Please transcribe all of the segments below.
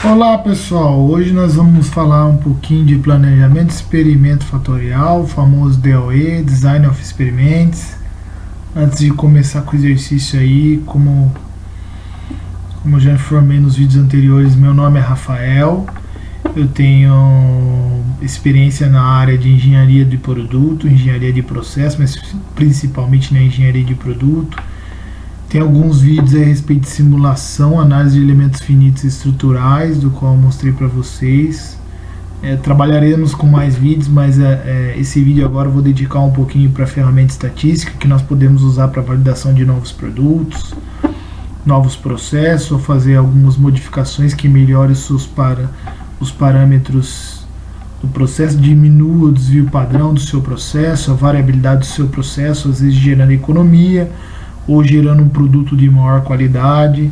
Olá pessoal, hoje nós vamos falar um pouquinho de planejamento de experimento fatorial, o famoso DOE, Design of Experiments. Antes de começar com o exercício aí, como eu já informei nos vídeos anteriores, meu nome é Rafael, eu tenho experiência na área de engenharia de produto, engenharia de processo, mas principalmente na engenharia de produto. Tem alguns vídeos a respeito de simulação, análise de elementos finitos e estruturais, do qual eu mostrei para vocês. Trabalharemos com mais vídeos, mas esse vídeo agora eu vou dedicar um pouquinho para a ferramenta estatística, que nós podemos usar para validação de novos produtos, novos processos, ou fazer algumas modificações que melhorem os parâmetros do processo, diminua o desvio padrão do seu processo, a variabilidade do seu processo, às vezes gerando economia, ou gerando um produto de maior qualidade,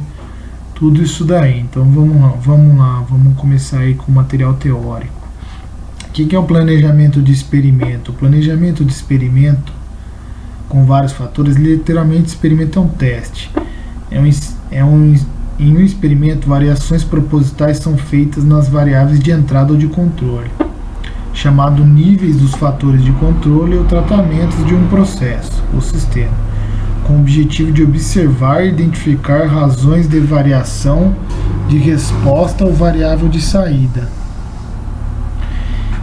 tudo isso daí. Então vamos começar aí com o material teórico. O que é um planejamento de experimento? O planejamento de experimento, com vários fatores, literalmente experimento é um teste. Em um experimento, variações propositais são feitas nas variáveis de entrada ou de controle, chamado níveis dos fatores de controle ou tratamentos de um processo ou sistema, com o objetivo de observar e identificar razões de variação de resposta ou variável de saída.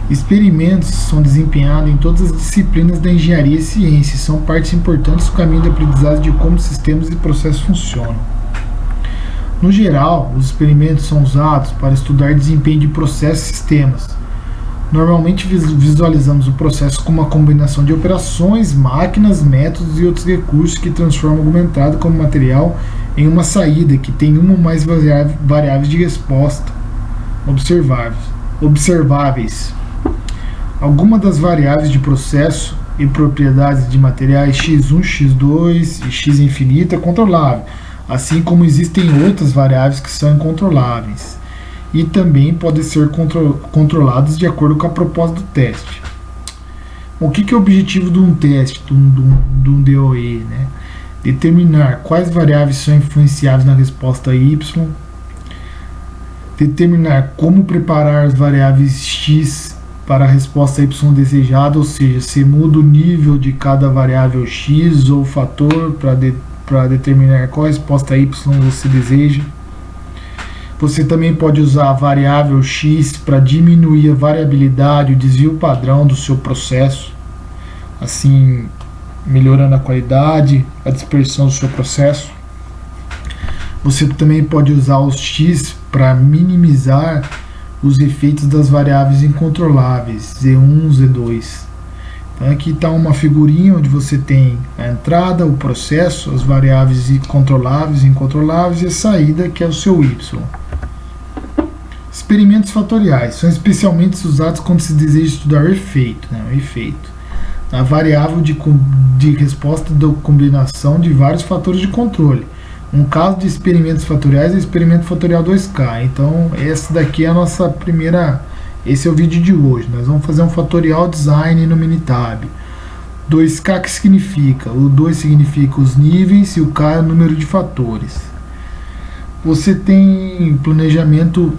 Experimentos são desempenhados em todas as disciplinas da engenharia e ciência e são partes importantes do caminho de aprendizagem de como sistemas e processos funcionam. No geral, os experimentos são usados para estudar desempenho de processos e sistemas. Normalmente visualizamos o processo como uma combinação de operações, máquinas, métodos e outros recursos que transformam alguma entrada como material em uma saída que tem uma ou mais variáveis de resposta observáveis. Algumas das variáveis de processo e propriedades de materiais x1, x2 e x infinito é controlável, assim como existem outras variáveis que são incontroláveis e também podem ser controlados de acordo com a proposta do teste. O que é o objetivo de um teste, de um DOE? Né? Determinar quais variáveis são influenciáveis na resposta Y, determinar como preparar as variáveis X para a resposta Y desejada, ou seja, se muda o nível de cada variável X ou fator para determinar qual resposta Y você deseja. Você também pode usar a variável X para diminuir a variabilidade, o desvio padrão do seu processo, assim melhorando a qualidade, a dispersão do seu processo. Você também pode usar os X para minimizar os efeitos das variáveis incontroláveis, Z1, Z2. Então aqui está uma figurinha onde você tem a entrada, o processo, as variáveis controláveis, incontroláveis e a saída, que é o seu Y. Experimentos fatoriais são especialmente usados quando se deseja estudar o efeito, o efeito, a variável de resposta da combinação de vários fatores de controle. Um caso de experimentos fatoriais é o experimento fatorial 2K. Então essa daqui é a nossa primeira, esse é o vídeo de hoje. Nós vamos fazer um fatorial design no Minitab. 2K que significa? O 2 significa os níveis e o K é o número de fatores. Você tem planejamento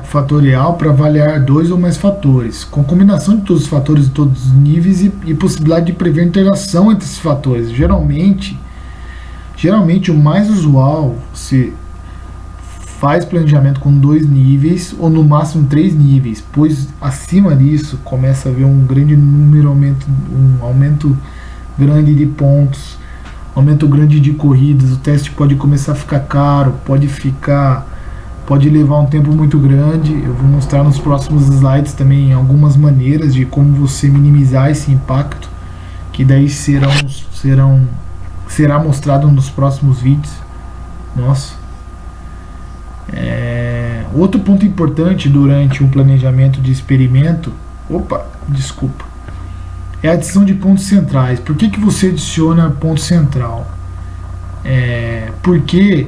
fatorial para avaliar dois ou mais fatores, com combinação de todos os fatores de todos os níveis e possibilidade de prever a interação entre esses fatores. Geralmente o mais usual, se faz planejamento com 2 níveis ou no máximo 3 níveis, pois acima disso começa a haver um grande número, um aumento grande de pontos, aumento grande de corridas, o teste pode começar a ficar caro, pode levar um tempo muito grande. Eu vou mostrar nos próximos slides também algumas maneiras de como você minimizar esse impacto, que daí será mostrado nos próximos vídeos. Outro ponto importante durante um planejamento de experimento, é a adição de pontos centrais. Por que você adiciona ponto central? Porque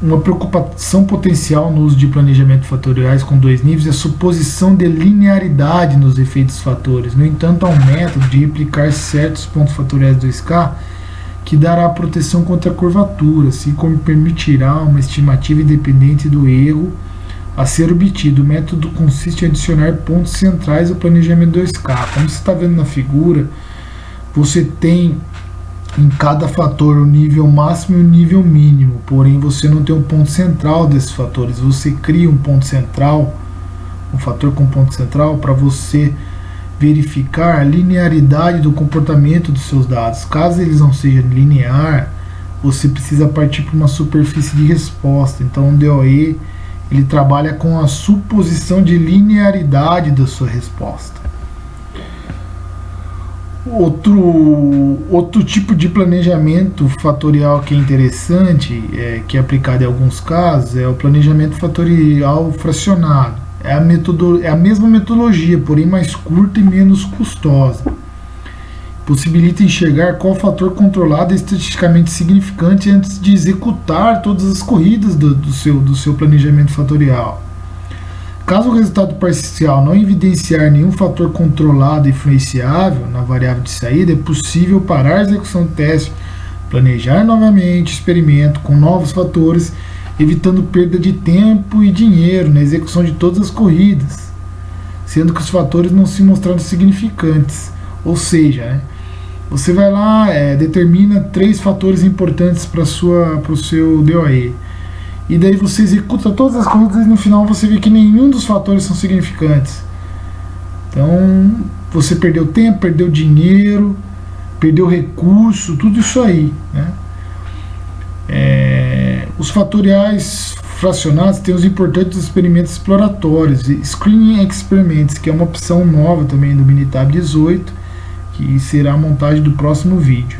uma preocupação potencial no uso de planejamento fatoriais com 2 níveis é a suposição de linearidade nos efeitos fatores. No entanto, há um método de replicar certos pontos fatoriais 2K que dará proteção contra a curvatura, assim como permitirá uma estimativa independente do erro a ser obtido. O método consiste em adicionar pontos centrais ao planejamento 2K. Como você está vendo na figura, você tem em cada fator o nível máximo e o nível mínimo, porém você não tem um ponto central desses fatores. Você cria um ponto central, um fator com ponto central, para você verificar a linearidade do comportamento dos seus dados. Caso eles não sejam linear, você precisa partir para uma superfície de resposta. Então o DOE ele trabalha com a suposição de linearidade da sua resposta. Outro tipo de planejamento fatorial que é interessante, que é aplicado em alguns casos, é o planejamento fatorial fracionado. É a mesma metodologia, porém mais curta e menos custosa. Possibilita enxergar qual fator controlado é estatisticamente significante antes de executar todas as corridas do seu planejamento fatorial. Caso o resultado parcial não evidenciar nenhum fator controlado e influenciável na variável de saída, é possível parar a execução do teste, planejar novamente o experimento com novos fatores, evitando perda de tempo e dinheiro na execução de todas as corridas, sendo que os fatores não se mostraram significantes. Ou seja, você vai lá, determina 3 fatores importantes para o seu DOE. E daí você executa todas as corridas e no final você vê que nenhum dos fatores são significantes. Então você perdeu tempo, perdeu dinheiro, perdeu recurso, tudo isso aí, né? Os fatoriais fracionados têm os importantes experimentos exploratórios, Screening Experiments, que é uma opção nova também do Minitab 18, que será a montagem do próximo vídeo.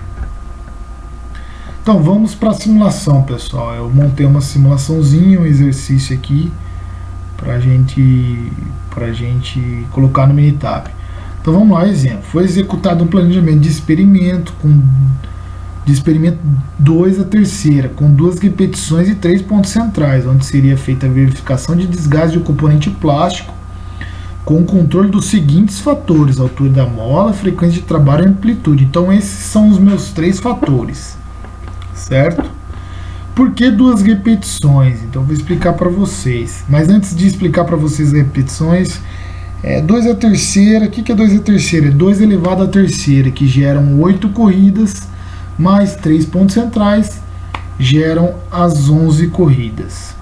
Então vamos para a simulação, pessoal. Eu montei uma simulaçãozinha, um exercício aqui para gente colocar no Minitab. Então vamos lá, exemplo. Foi executado um planejamento de experimento 2 a terceira, com 2 repetições e 3 pontos centrais, onde seria feita a verificação de desgaste do componente plástico com o controle dos seguintes fatores: altura da mola, frequência de trabalho e amplitude. Então esses são os meus 3 fatores. Certo? Por que 2 repetições? Então vou explicar para vocês. Mas antes de explicar para vocês as repetições, 2 a terceira, o que é 2 a terceira? É 2 elevado a terceira, que geram 8 corridas, mais 3 pontos centrais, geram as 11 corridas.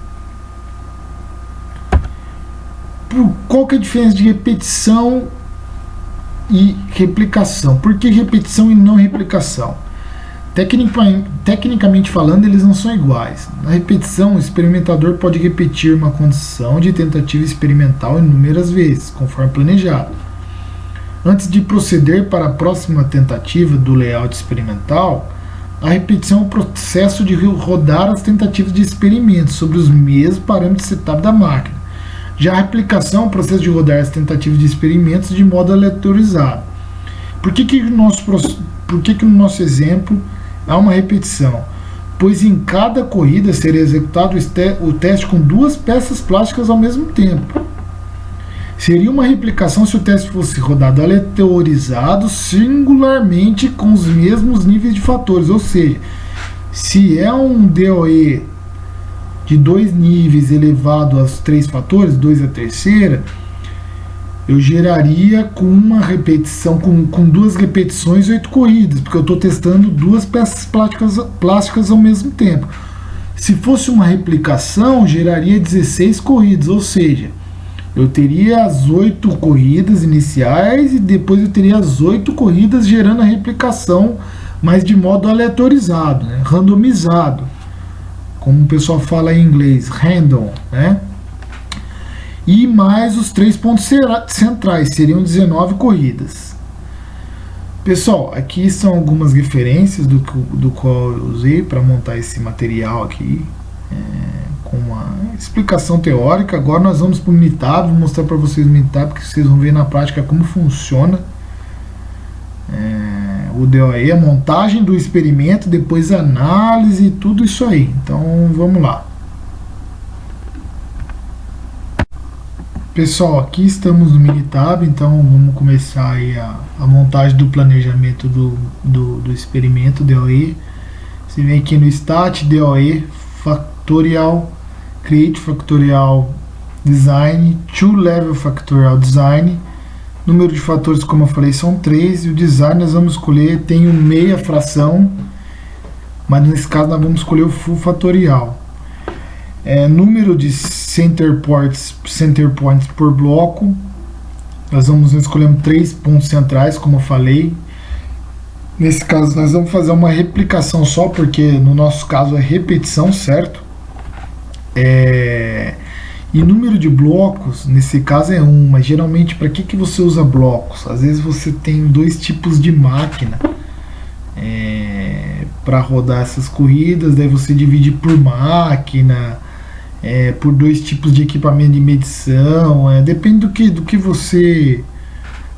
Qual que é a diferença de repetição e replicação? Por que repetição e não replicação? Tecnicamente falando, eles não são iguais. Na repetição, o experimentador pode repetir uma condição de tentativa experimental inúmeras vezes, conforme planejado. Antes de proceder para a próxima tentativa do layout experimental, a repetição é o processo de rodar as tentativas de experimento sobre os mesmos parâmetros de setup da máquina. Já a replicação é o processo de rodar as tentativas de experimentos de modo aleatorizado. Por que no nosso exemplo há uma repetição? Pois em cada corrida seria executado o teste com 2 peças plásticas ao mesmo tempo. Seria uma replicação se o teste fosse rodado aleatorizado singularmente com os mesmos níveis de fatores. Ou seja, se é um DOE de 2 níveis elevado aos 3 fatores, 2 a terceira, eu geraria com uma repetição, com 2 repetições, 8 corridas, porque eu estou testando 2 peças plásticas ao mesmo tempo. Se fosse uma replicação, geraria 16 corridas, ou seja, eu teria as 8 corridas iniciais e depois eu teria as 8 corridas gerando a replicação, mas de modo aleatorizado, né? Randomizado, como o pessoal fala em inglês, random, né? E mais os 3 pontos centrais, seriam 19 corridas. Pessoal, aqui são algumas referências do qual eu usei para montar esse material aqui, com uma explicação teórica. Agora nós vamos para o Minitab, vou mostrar para vocês o Minitab, que vocês vão ver na prática como funciona o DOE, a montagem do experimento, depois a análise e tudo isso aí. Então vamos lá. Pessoal, aqui estamos no Minitab, então vamos começar aí a montagem do planejamento do experimento DOE. Você vem aqui no Stat, DOE, Factorial, Create Factorial Design, To Level Factorial Design. Número de fatores, como eu falei, são 3. E o design nós vamos escolher, tem o meia fração, mas nesse caso nós vamos escolher o full fatorial. Número de center points por bloco, nós vamos escolher 3 pontos centrais, como eu falei. Nesse caso nós vamos fazer uma replicação só, porque no nosso caso é repetição, certo? E número de blocos, nesse caso é 1, mas geralmente para que você usa blocos? Às vezes você tem 2 tipos de máquina para rodar essas corridas, daí você divide por máquina, por 2 tipos de equipamento de medição, depende do que você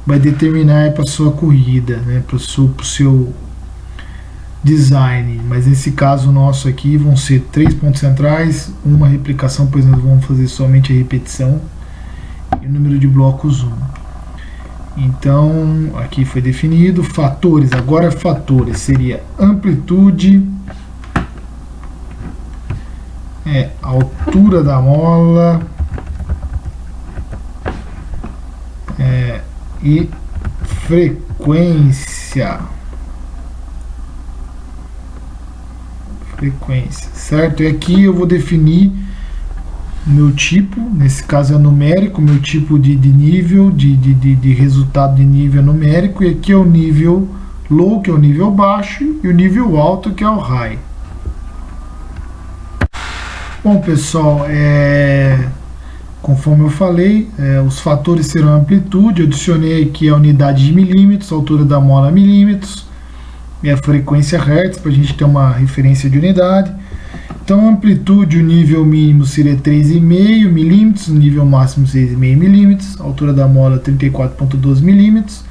vai determinar para sua corrida, né, para o seu design. Mas nesse caso nosso aqui vão ser 3 pontos centrais, uma replicação, pois nós vamos fazer somente a repetição, e o número de blocos 1. Então aqui foi definido. Fatores, agora fatores seria amplitude, altura da mola e frequência, certo? E aqui eu vou definir meu tipo, nesse caso é numérico, meu tipo de nível, de resultado de nível numérico, e aqui é o nível low, que é o nível baixo, e o nível alto, que é o high. Bom, pessoal, conforme eu falei, os fatores serão amplitude, eu adicionei aqui a unidade de milímetros, a altura da mola milímetros, e a frequência hertz, para a gente ter uma referência de unidade. Então, amplitude, o nível mínimo seria 3,5 milímetros, o nível máximo 6,5 milímetros, a altura da mola 34,12 milímetros,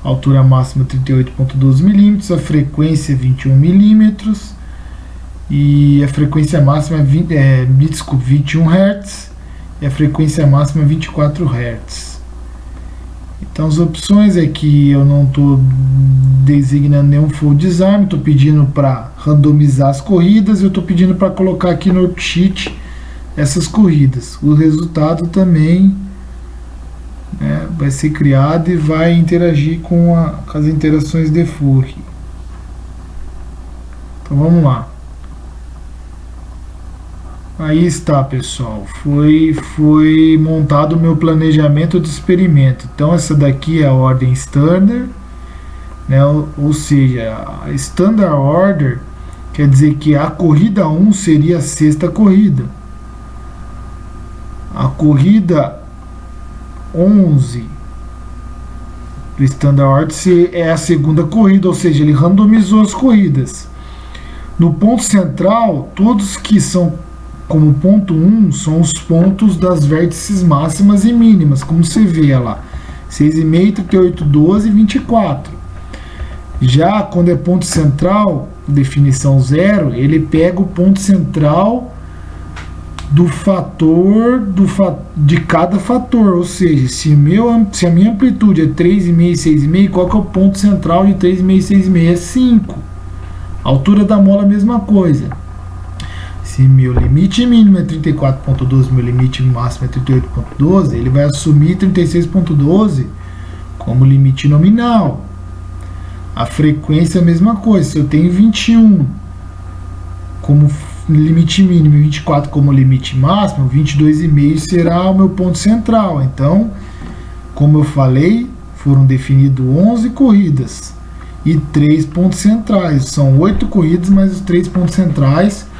a altura máxima 38,12 milímetros, a frequência 21 milímetros, e a frequência máxima 21 Hz, e a frequência máxima 24 Hz. Então as opções é que eu não estou designando nenhum full design, estou pedindo para randomizar as corridas, eu estou pedindo para colocar aqui no worksheet essas corridas. O resultado também vai ser criado e vai interagir com as interações de Fourier. Então vamos lá. Aí está, pessoal, foi montado o meu planejamento de experimento. Então essa daqui é a ordem standard, né? Ou seja, a standard order quer dizer que a corrida 1 seria a 6ª corrida, a corrida 11 do standard order é a 2ª corrida, ou seja, ele randomizou as corridas. No ponto central, todos que são como ponto 1 são os pontos das vértices máximas e mínimas, como você vê lá, 6,5, 38, 12 e 24. Já quando é ponto central, definição 0, ele pega o ponto central do fator de cada fator, ou seja, se a minha amplitude é 3,5 e 6,5, qual que é o ponto central de 3,5 e 6,5? É 5. A altura da mola, a mesma coisa. Se meu limite mínimo é 34,12, meu limite máximo é 38,12, ele vai assumir 36,12 como limite nominal. A frequência é a mesma coisa. Se eu tenho 21 como limite mínimo e 24 como limite máximo, 22,5 será o meu ponto central. Então, como eu falei, foram definidas 11 corridas e 3 pontos centrais. São 8 corridas, mais os 3 pontos centrais,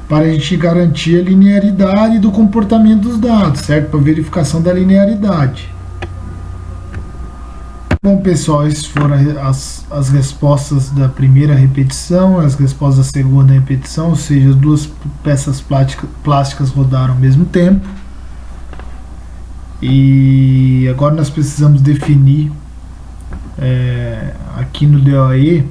para a gente garantir a linearidade do comportamento dos dados, certo? Para verificação da linearidade. Bom, pessoal, essas foram as respostas da primeira repetição, as respostas da segunda repetição, ou seja, as 2 peças plásticas rodaram ao mesmo tempo. E agora nós precisamos definir aqui no DOE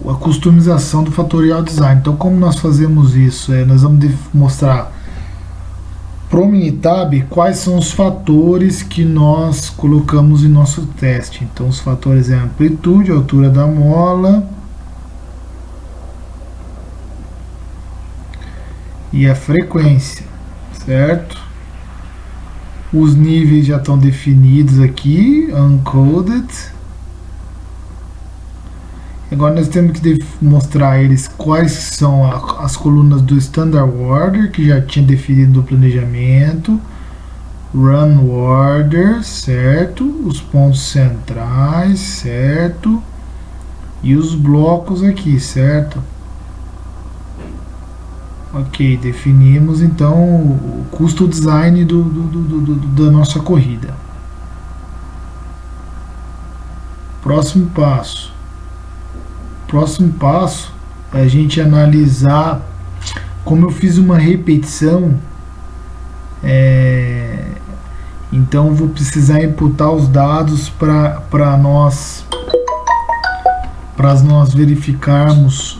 a customização do Factorial Design. Então, como nós fazemos isso? Nós vamos mostrar Pro Minitab, quais são os fatores que nós colocamos em nosso teste? Então, os fatores é a amplitude, a altura da mola e a frequência, certo? Os níveis já estão definidos aqui, uncoded. Agora nós temos que mostrar eles quais são as colunas do Standard Order, que já tinha definido no planejamento. Run Order, certo? Os pontos centrais, certo? E os blocos aqui, certo? Ok, definimos então o custo design da nossa corrida. Próximo passo. Próximo passo é a gente analisar. Como eu fiz uma repetição, então vou precisar imputar os dados para nós verificarmos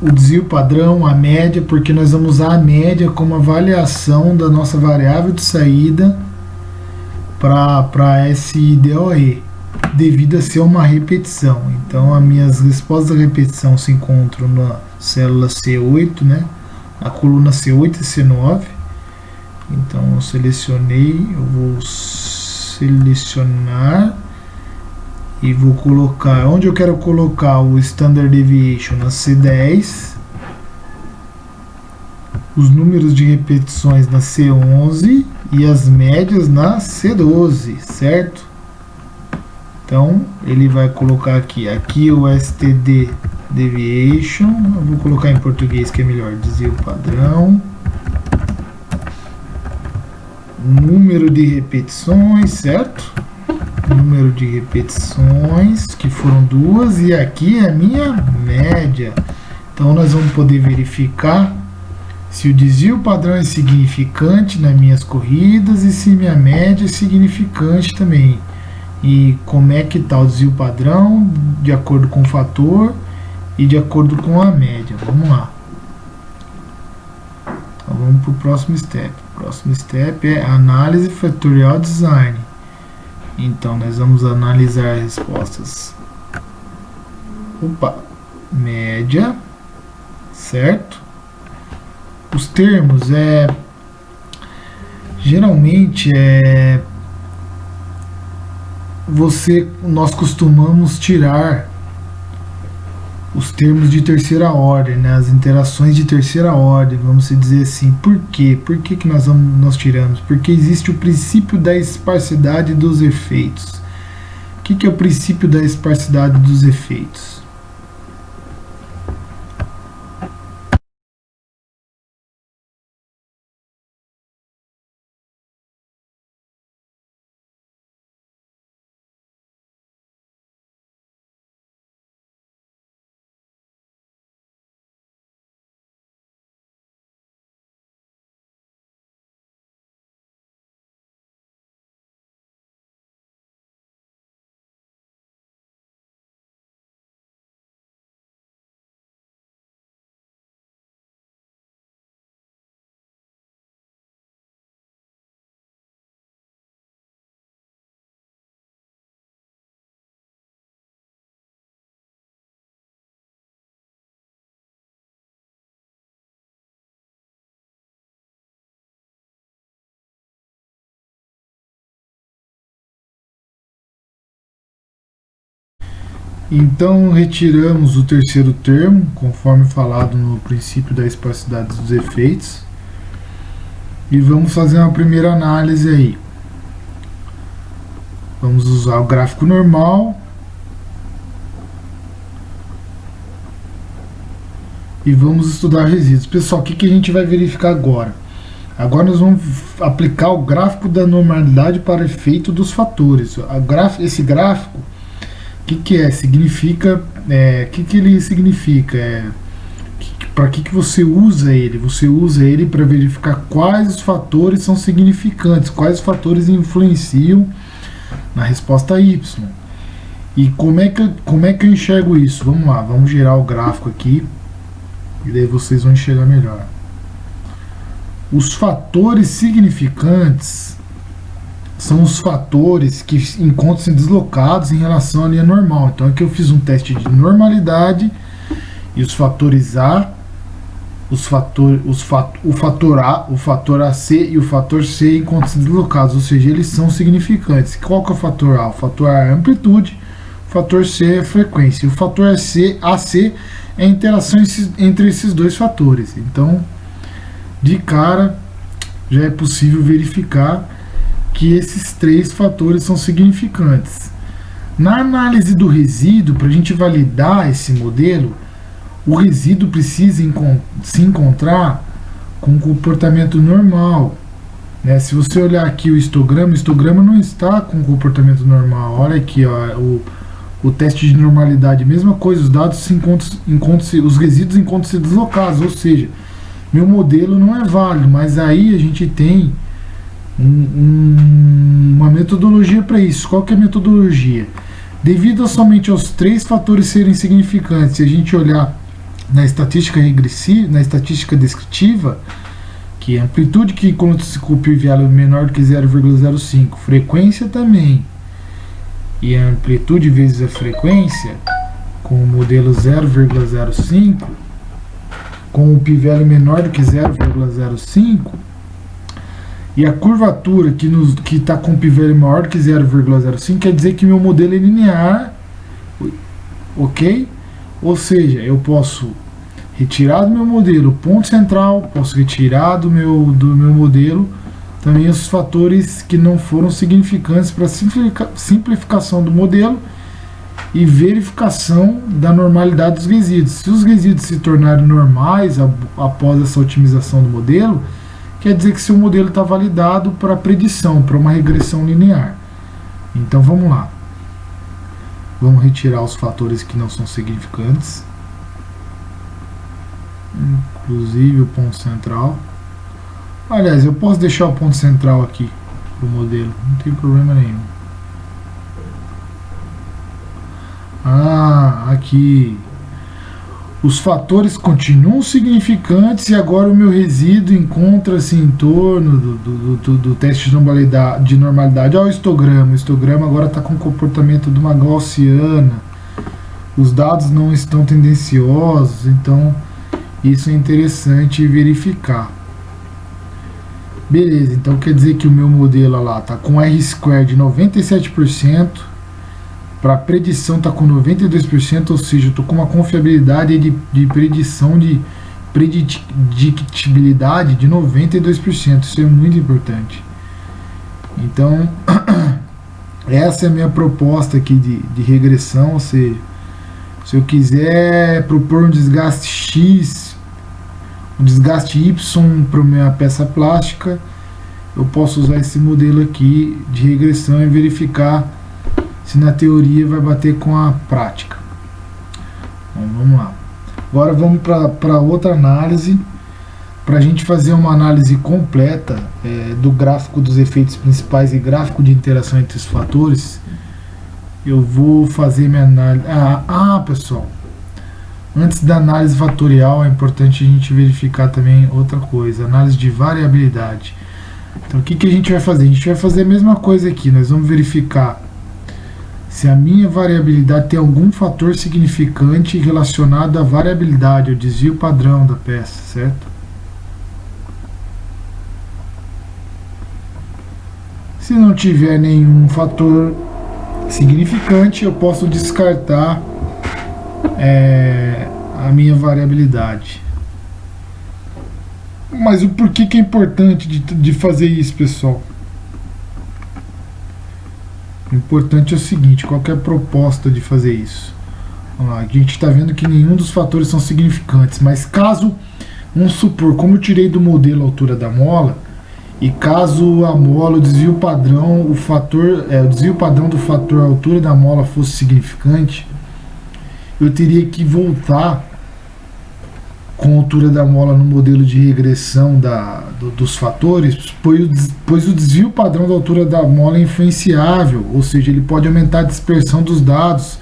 o desvio padrão, a média, porque nós vamos usar a média como avaliação da nossa variável de saída para esse DOE, devido a ser uma repetição. Então, as minhas respostas da repetição se encontram na célula C8, né? Na coluna C8 e C9. Então, eu vou selecionar e vou colocar, onde eu quero colocar o Standard Deviation na C10, os números de repetições na C11 e as médias na C12, certo? Então ele vai colocar aqui o STD Deviation, eu vou colocar em português que é melhor, desvio padrão, número de repetições, certo? Número de repetições, que foram 2, e aqui é a minha média. Então nós vamos poder verificar se o desvio padrão é significante nas minhas corridas e se minha média é significante também. E como é que está o desvio padrão de acordo com o fator e de acordo com a média. Vamos lá. Então vamos para o próximo step. O próximo step é análise fatorial design. Então nós vamos analisar as respostas. Média, certo? Os termos geralmente nós costumamos tirar os termos de terceira ordem, né? As interações de terceira ordem, vamos dizer assim. Por quê? Por que nós tiramos? Porque existe o princípio da esparsidade dos efeitos. O que é o princípio da esparsidade dos efeitos? Então retiramos o terceiro termo, conforme falado no princípio da esparsidade dos efeitos, e vamos fazer uma primeira análise aí. Vamos usar o gráfico normal e vamos estudar resíduos. Pessoal, o que a gente vai verificar agora? Agora nós vamos aplicar o gráfico da normalidade para efeito dos fatores. Esse gráfico, o que é? Significa, que ele significa? Para que você usa ele? Você usa ele para verificar quais os fatores são significantes, quais os fatores influenciam na resposta Y. E como é que eu enxergo isso? Vamos lá, vamos girar o gráfico aqui e daí vocês vão enxergar melhor. Os fatores significantes são os fatores que encontram-se deslocados em relação à linha normal. Então aqui eu fiz um teste de normalidade e os fatores A, o fator A, o fator AC e o fator C encontram-se deslocados, ou seja, eles são significantes. Qual que é o fator A? O fator A é a amplitude, o fator C é a frequência. O fator AC é a interação entre esses dois fatores. Então, de cara, já é possível verificar que esses três fatores são significantes. Na análise do resíduo, para a gente validar esse modelo, o resíduo precisa se encontrar com o comportamento normal. Né? Se você olhar aqui o histograma não está com comportamento normal. Olha aqui, ó, o teste de normalidade, mesma coisa, os dados os resíduos encontram-se deslocados, ou seja, meu modelo não é válido, mas aí a gente tem uma metodologia para isso. Qual que é a metodologia? Devido somente aos três fatores serem significantes, se a gente olhar na estatística regressiva, na estatística descritiva, que é amplitude que encontra-se com o p-value menor do que 0,05, frequência também, e a amplitude vezes a frequência, com o modelo 0,05, com o p-value menor do que 0,05, e a curvatura que está com p-value maior do que 0,05, quer dizer que meu modelo é linear, ok? Ou seja, eu posso retirar do meu modelo o ponto central, posso retirar do meu modelo também os fatores que não foram significantes para simplificação do modelo e verificação da normalidade dos resíduos. Se os resíduos se tornarem normais após essa otimização do modelo, quer dizer que seu modelo está validado para predição, para uma regressão linear. Então vamos lá. Vamos retirar os fatores que não são significantes, inclusive o ponto central. Aliás, eu posso deixar o ponto central aqui para o modelo, não tem problema nenhum. Aqui. Os fatores continuam significantes e agora o meu resíduo encontra-se em torno do teste de normalidade. Olha o histograma. O histograma agora está com o comportamento de uma gaussiana. Os dados não estão tendenciosos, então isso é interessante verificar. Beleza, então quer dizer que o meu modelo lá está com R² de 97%. Para predição está com 92%, ou seja, eu estou com uma confiabilidade de predição de predictibilidade de 92%. Isso é muito importante. Então, essa é a minha proposta aqui de regressão, ou seja, se eu quiser propor um desgaste X, um desgaste Y para a minha peça plástica, eu posso usar esse modelo aqui de regressão e verificar se na teoria vai bater com a prática. Bom, vamos lá. Agora vamos para outra análise, para a gente fazer uma análise completa do gráfico dos efeitos principais e gráfico de interação entre os fatores. Eu vou fazer minha análise. Pessoal, antes da análise fatorial é importante a gente verificar também outra coisa, análise de variabilidade. Então o que a gente vai fazer? A gente vai fazer a mesma coisa aqui, nós vamos verificar se a minha variabilidade tem algum fator significante relacionado à variabilidade, ao desvio padrão da peça, certo? Se não tiver nenhum fator significante, eu posso descartar a minha variabilidade. Mas o porquê que é importante de fazer isso, pessoal? O importante é o seguinte, qual que é a proposta de fazer isso? Vamos lá, a gente está vendo que nenhum dos fatores são significantes, mas caso, vamos supor, como eu tirei do modelo a altura da mola, e caso a mola, o desvio padrão, o desvio padrão do fator altura da mola fosse significante, eu teria que voltar com a altura da mola no modelo de regressão dos fatores, pois o desvio padrão da altura da mola é influenciável, ou seja, ele pode aumentar a dispersão dos dados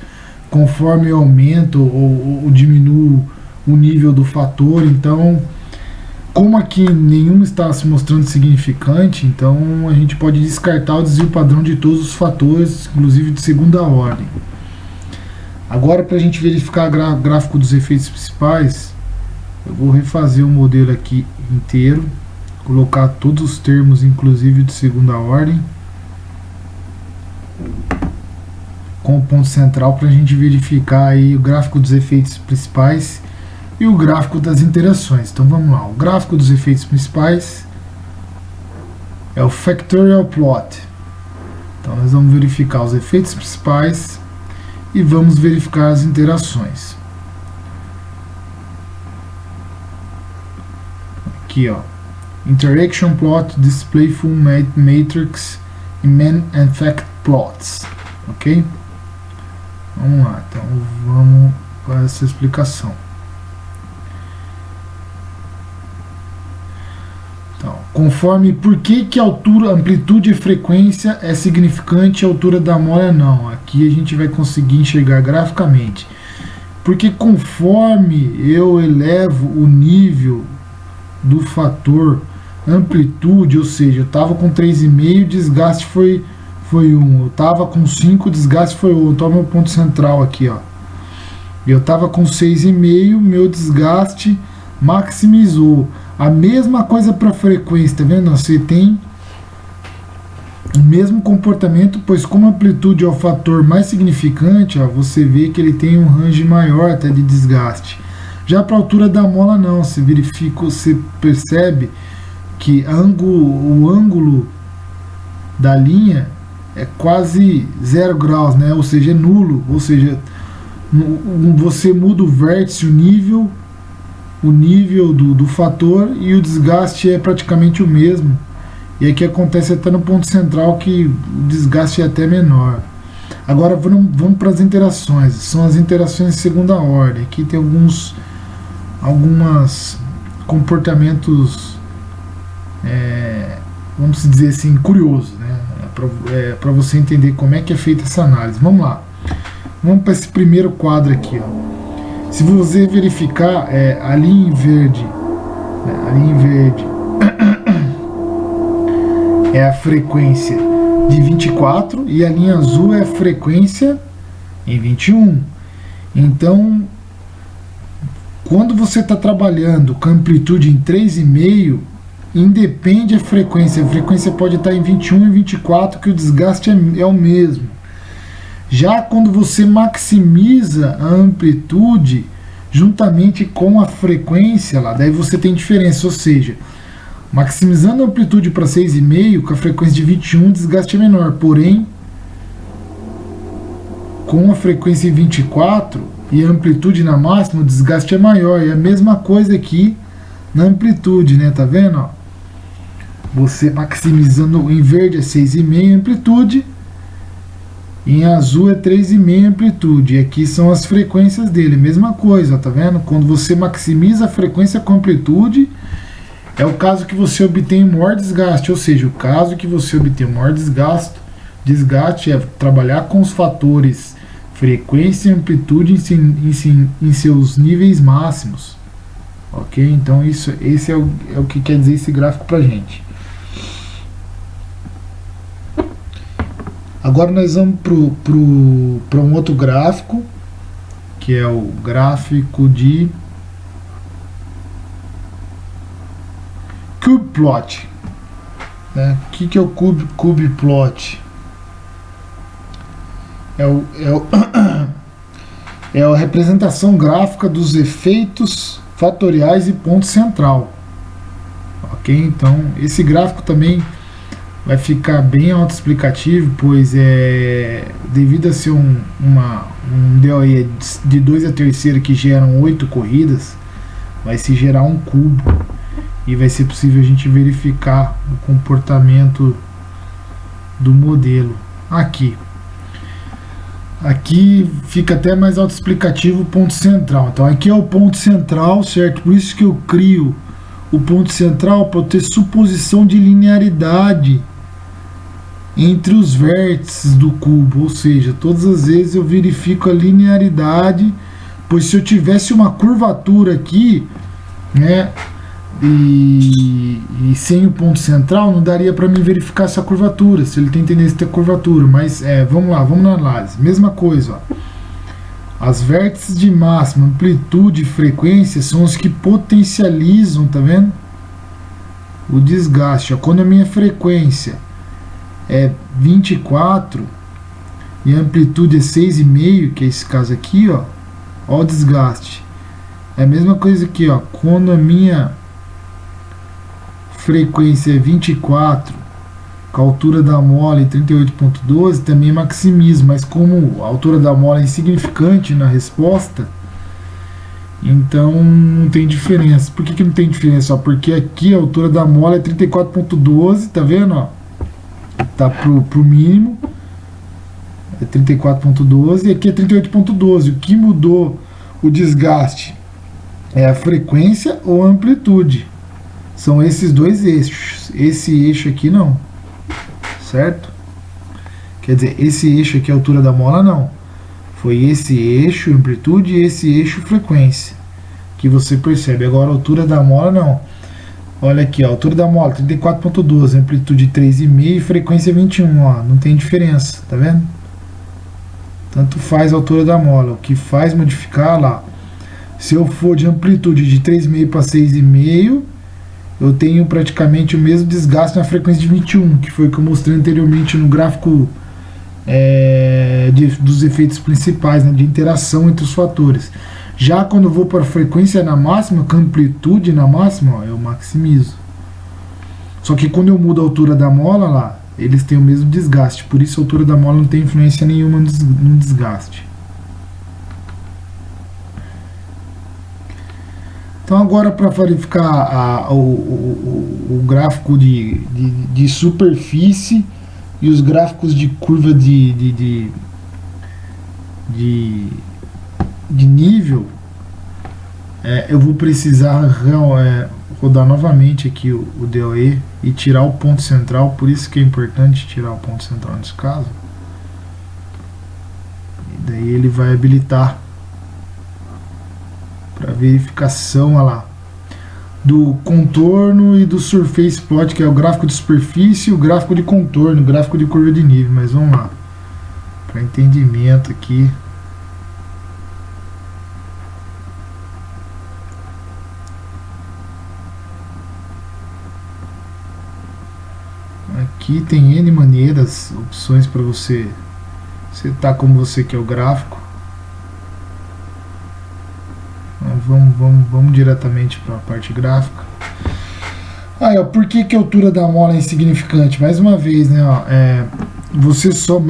conforme eu aumento ou diminuo o nível do fator. Então, como aqui nenhum está se mostrando significante, então a gente pode descartar o desvio padrão de todos os fatores, inclusive de segunda ordem. Agora, para a gente verificar o gráfico dos efeitos principais, eu vou refazer o modelo aqui inteiro, colocar todos os termos, inclusive de segunda ordem, com o ponto central, para a gente verificar aí o gráfico dos efeitos principais e o gráfico das interações. Então vamos lá, o gráfico dos efeitos principais é o factorial plot. Então nós vamos verificar os efeitos principais e vamos verificar as interações. Aqui, ó, interaction plot, display full matrix e main and fact plots, ok? Vamos lá, então vamos para essa explicação. Então, conforme por que a altura, amplitude e frequência é significante, a altura da mola não. Aqui a gente vai conseguir enxergar graficamente. Porque conforme eu elevo o nível do fator amplitude, ou seja, eu estava com 3,5, desgaste foi 1. Eu estava com 5, desgaste foi 1. Então, meu ponto central aqui, ó. Eu estava com 6,5, meu desgaste maximizou. A mesma coisa para frequência, tá vendo? Você tem o mesmo comportamento, pois como a amplitude é o fator mais significante, ó, você vê que ele tem um range maior até de desgaste. Já para a altura da mola não, você verifica, você percebe que o ângulo da linha é quase 0 graus, né? Ou seja, é nulo, ou seja, você muda o vértice, o nível do fator, e o desgaste é praticamente o mesmo. E aqui acontece até no ponto central que o desgaste é até menor. Agora vamos para as interações. São as interações de segunda ordem. Aqui tem alguns comportamentos, vamos dizer assim, curiosos, né? Para você entender como é que é feita essa análise. Vamos lá. Vamos para esse primeiro quadro aqui, ó. Se você verificar, a linha em verde, é a frequência de 24 e a linha azul é a frequência em 21. Então, quando você está trabalhando com amplitude em 3,5, independe a frequência pode estar em 21 e 24, que o desgaste é o mesmo. Já quando você maximiza a amplitude juntamente com a frequência lá, daí você tem diferença, ou seja, maximizando a amplitude para 6,5, com a frequência de 21, o desgaste é menor, porém, com a frequência em 24 e a amplitude na máxima, o desgaste é maior. E a mesma coisa aqui na amplitude, né? Tá vendo? Ó? Você maximizando em verde é 6,5 amplitude, em azul é 3,5 amplitude. E aqui são as frequências dele, mesma coisa, tá vendo? Quando você maximiza a frequência com amplitude, é o caso que você obtém maior desgaste, ou seja, o caso que você obtém maior desgaste é trabalhar com os fatores frequência e amplitude em seus níveis máximos. Ok? Então esse é o que quer dizer esse gráfico pra gente. Agora nós vamos para um outro gráfico, que é o gráfico de Cube Plot. Né? O que é o Cube Plot? É a representação gráfica dos efeitos fatoriais e ponto central. Ok? Então esse gráfico também vai ficar bem autoexplicativo, pois devido a ser um DOE de 2 a terceira que geram 8 corridas, vai se gerar um cubo e vai ser possível a gente verificar o comportamento do modelo aqui. Aqui fica até mais autoexplicativo o ponto central. Então aqui é o ponto central, certo? Por isso que eu crio o ponto central, para ter suposição de linearidade entre os vértices do cubo, ou seja, todas as vezes eu verifico a linearidade, pois se eu tivesse uma curvatura aqui, né, e sem o ponto central não daria para mim verificar essa curvatura, se ele tem tendência a ter curvatura, mas vamos lá, vamos na análise, mesma coisa, ó. As vértices de máxima, amplitude e frequência são os que potencializam, tá vendo? O desgaste, ó. Quando a minha frequência é 24 e a amplitude é 6,5, que é esse caso aqui, ó o desgaste. É a mesma coisa aqui, ó. Quando a minha frequência é 24, com a altura da mola em 38,12, também maximizo, mas como a altura da mola é insignificante na resposta, então não tem diferença. Por que não tem diferença? Ó, porque aqui a altura da mola é 34,12, tá vendo? Ó? Tá pro mínimo, é 34,12 e aqui é 38,12. O que mudou o desgaste é a frequência ou a amplitude. São esses dois eixos. Esse eixo aqui não, certo? Quer dizer, esse eixo aqui, a altura da mola, não. Foi esse eixo amplitude e esse eixo frequência que você percebe. Agora a altura da mola não. Olha aqui, a altura da mola 34,12, amplitude 3,5 e frequência 21, ó, não tem diferença, tá vendo? Tanto faz a altura da mola. O que faz modificar lá, se eu for de amplitude de 3,5 para 6,5, eu tenho praticamente o mesmo desgaste na frequência de 21, que foi o que eu mostrei anteriormente no gráfico dos efeitos principais, né, de interação entre os fatores. Já quando eu vou para a frequência na máxima, com amplitude na máxima, ó, eu maximizo. Só que quando eu mudo a altura da mola lá, eles têm o mesmo desgaste, por isso a altura da mola não tem influência nenhuma no desgaste. Então agora, para verificar o gráfico de superfície e os gráficos de curva de nível, eu vou precisar rodar novamente aqui o DOE e tirar o ponto central, por isso que é importante tirar o ponto central nesse caso. E daí ele vai habilitar para verificação, olha lá, do contorno e do surface plot, que é o gráfico de superfície, o gráfico de contorno, o gráfico de curva de nível. Mas vamos lá, para entendimento aqui. Aqui tem N maneiras, opções para você setar como você quer o gráfico. Vamos diretamente para a parte gráfica. Aí, ó, por que a altura da mola é insignificante? Mais uma vez, né, ó, você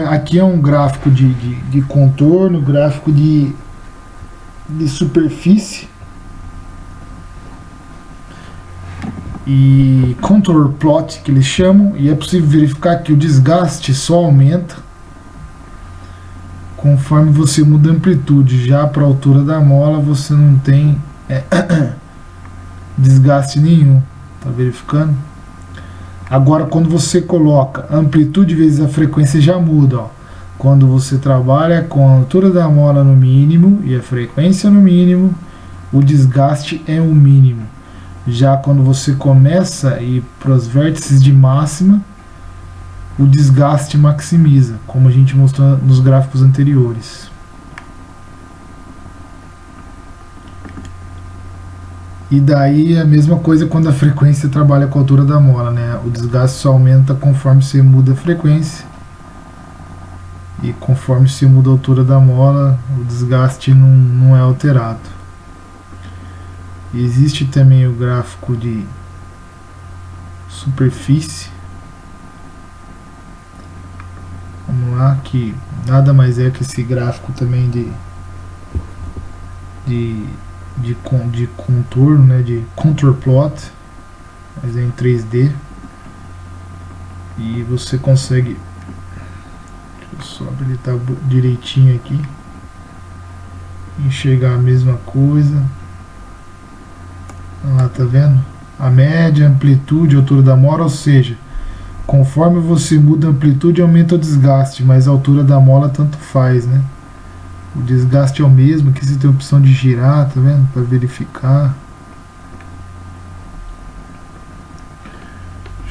aqui é um gráfico de contorno, gráfico de superfície e contour plot, que eles chamam, e é possível verificar que o desgaste só aumenta conforme você muda a amplitude. Já para a altura da mola você não tem desgaste nenhum, tá verificando? Agora quando você coloca amplitude vezes a frequência já muda, ó. Quando você trabalha com a altura da mola no mínimo e a frequência no mínimo, o desgaste é o mínimo. Já quando você começa a ir para os vértices de máxima, o desgaste maximiza, como a gente mostrou nos gráficos anteriores. E daí a mesma coisa quando a frequência trabalha com a altura da mola, né? O desgaste só aumenta conforme você muda a frequência, e conforme você muda a altura da mola, o desgaste não é alterado. Existe também o gráfico de superfície. Vamos lá, que nada mais é que esse gráfico também de contorno, né, de contour plot, mas é em 3D. E você consegue, deixa eu só habilitar direitinho aqui, enxergar a mesma coisa. Olha lá, tá vendo? A média, amplitude, altura da mola, ou seja, conforme você muda a amplitude, aumenta o desgaste, mas a altura da mola tanto faz, né? O desgaste é o mesmo, aqui você tem a opção de girar, tá vendo? Para verificar.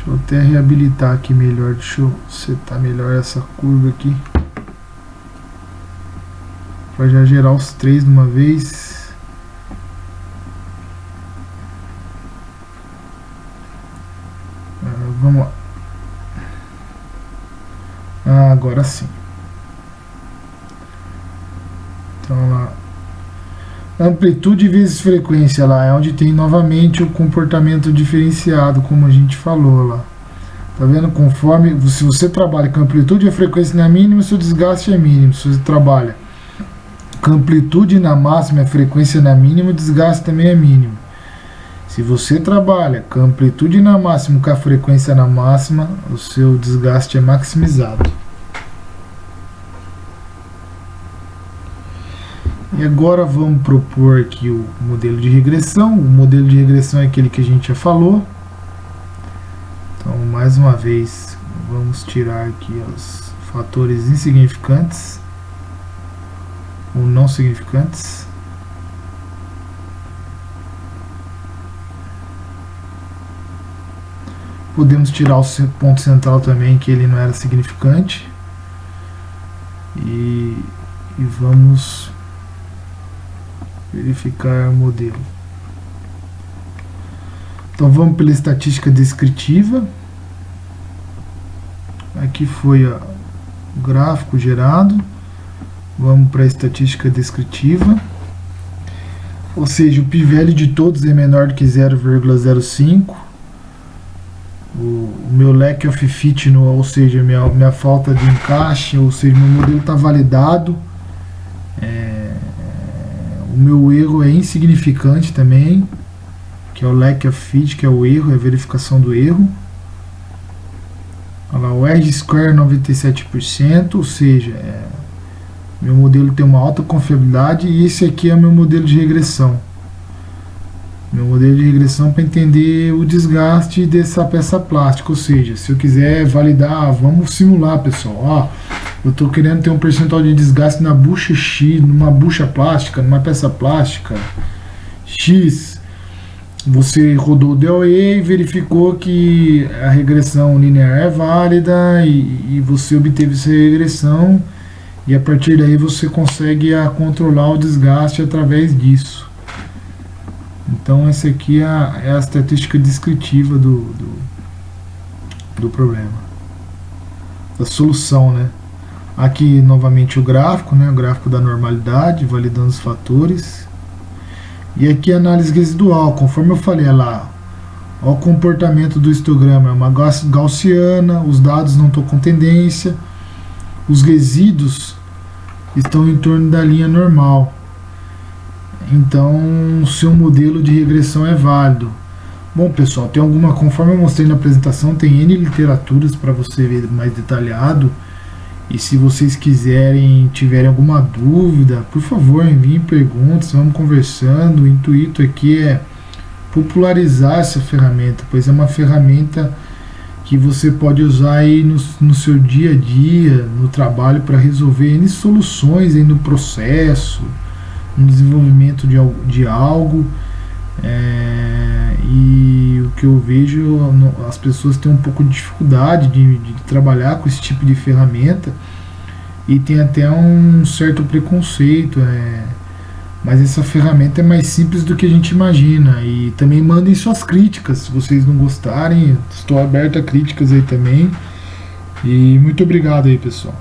Deixa eu até reabilitar aqui melhor, deixa eu setar melhor essa curva aqui para já gerar os três de uma vez. Vamos lá. Agora sim. Então lá, amplitude vezes frequência, lá é onde tem novamente o comportamento diferenciado, como a gente falou lá. Tá vendo? Conforme, se você trabalha com amplitude e a frequência na mínima, seu desgaste é mínimo. Se você trabalha com amplitude na máxima e a frequência na mínima, o desgaste também é mínimo. Se você trabalha com amplitude na máxima e com a frequência na máxima, o seu desgaste é maximizado. E agora vamos propor aqui o modelo de regressão. O modelo de regressão é aquele que a gente já falou. Então, mais uma vez, vamos tirar aqui os fatores insignificantes ou não significantes. Podemos tirar o ponto central também, que ele não era significante. E vamos verificar o modelo. Então vamos pela estatística descritiva. Aqui foi o gráfico gerado. Vamos para a estatística descritiva. Ou seja, o p-value de todos é menor do que 0,05. O meu lack of fit, ou seja, minha falta de encaixe, ou seja, meu modelo está validado. O meu erro é insignificante também, que é o lack of fit, que é o erro, é a verificação do erro. Olha lá, o R-square 97%, ou seja, meu modelo tem uma alta confiabilidade, e esse aqui é meu modelo de regressão. Meu modelo de regressão para entender o desgaste dessa peça plástica, ou seja, se eu quiser validar, vamos simular, pessoal. Eu estou querendo ter um percentual de desgaste na bucha X, numa bucha plástica, numa peça plástica X. Você rodou o DOE e verificou que a regressão linear é válida e você obteve essa regressão, e a partir daí você consegue controlar o desgaste através disso. Então essa aqui é a estatística descritiva do problema, da solução, né? Aqui novamente o gráfico, né? O gráfico da normalidade, validando os fatores. E aqui a análise residual, conforme eu falei lá, olha o comportamento do histograma, é uma gaussiana, os dados não estão com tendência, os resíduos estão em torno da linha normal. Então, o seu modelo de regressão é válido. Bom, pessoal, tem conforme eu mostrei na apresentação, tem N literaturas para você ver mais detalhado. E se vocês tiverem alguma dúvida, por favor, enviem perguntas, vamos conversando. O intuito aqui é popularizar essa ferramenta, pois é uma ferramenta que você pode usar aí no seu dia a dia, no trabalho, para resolver N soluções aí no processo, no desenvolvimento de algo. E o que eu vejo, as pessoas têm um pouco de dificuldade de trabalhar com esse tipo de ferramenta e tem até um certo preconceito, mas essa ferramenta é mais simples do que a gente imagina. E também mandem suas críticas, se vocês não gostarem, estou aberto a críticas aí também. E muito obrigado aí, pessoal.